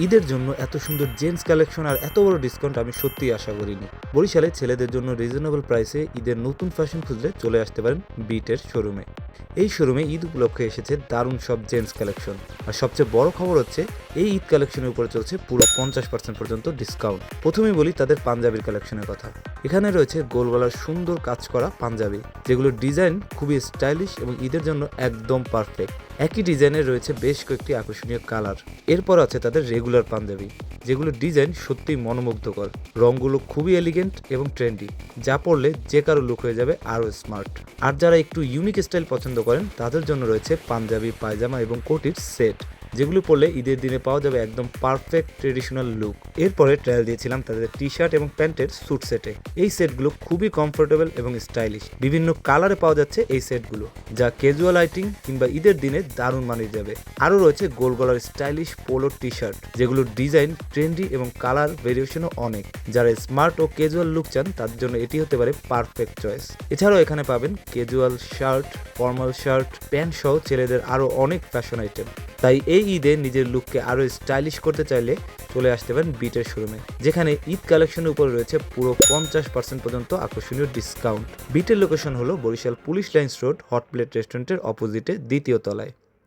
ঈদের জন্য এত সুন্দর জেন্টস কালেকশন আর এত বড় ডিসকাউন্ট আমি সত্যিই আশা করিনি। বরিশালে ছেলেদের জন্য রিজনেবল প্রাইসে ঈদের নতুন ফ্যাশন খুঁজলে চলে আসতে পারেন বিটের শোরুমে। এই শোরুমে ঈদ উপলক্ষে এসেছে দারুণ সব জেন্টস কালেকশন। আর সবচেয়ে বড় খবর হচ্ছে এই ঈদ কালেকশনের উপরে চলছে পুরো 50% পর্যন্ত ডিসকাউন্ট। প্রথমেই বলি তাদের পাঞ্জাবির কালেকশনের কথা। এখানে রয়েছে গোল গলার সুন্দর কাজ করা পাঞ্জাবি, যেগুলোর ডিজাইন খুবই স্টাইলিশ এবং ঈদের জন্য একদম পারফেক্ট। একই ডিজাইনের রয়েছে বেশ কয়েকটি আকর্ষণীয় কালার। এরপর আছে তাদের রেগুলার পাঞ্জাবি, যেগুলোর ডিজাইন সত্যিই মনোমুগ্ধকর। রঙগুলো খুবই এলিগেন্ট এবং ট্রেন্ডি, যা পরলে যে কারো লুক হয়ে যাবে আরও স্মার্ট। আর যারা একটু ইউনিক স্টাইল পছন্দ করেন তাদের জন্য রয়েছে পাঞ্জাবি, পায়জামা এবং কোটির সেট, যেগুলো পরলে ঈদের দিনে পাওয়া যাবে একদম পারফেক্ট ট্রেডিশনাল লুক। এরপরে ট্রায়াল দিয়েছিলাম তাদের টি শার্ট এবং প্যান্টের স্যুট সেটে। এই সেটগুলো খুবই কমফোর্টেবল এবং স্টাইলিশ। বিভিন্ন কালারে পাওয়া যাচ্ছে এই সেটগুলো, যা ক্যাজুয়াল আইটিং কিংবা ঈদের দিনে দারুণ মানিয়ে যাবে। আরও রয়েছে গোল গলার স্টাইলিশ পোলো টি শার্ট, যেগুলোর ডিজাইন ট্রেন্ডি এবং কালার ভেরিয়েশনও অনেক। যারা স্মার্ট ও ক্যাজুয়াল লুক চান তাদের জন্য এটি হতে পারে পারফেক্ট চয়েস। এছাড়াও এখানে পাবেন casual shirt, formal shirt, pant সহ ছেলেদের আরও অনেক ফ্যাশন আইটেম। তাই এই ঈদে নিজের লুককে আরও স্টাইলিশ করতে চাইলে চলে আসতে পারেন বিটের শোরুমে, যেখানে ঈদ কালেকশনের উপরে রয়েছে পুরো 50% পর্যন্ত আকর্ষণীয় ডিসকাউন্ট। বিটের লোকেশন হলো Barishal police lines road, hot plate রেস্টুরেন্টের অপোজিটে দ্বিতীয় তলায়।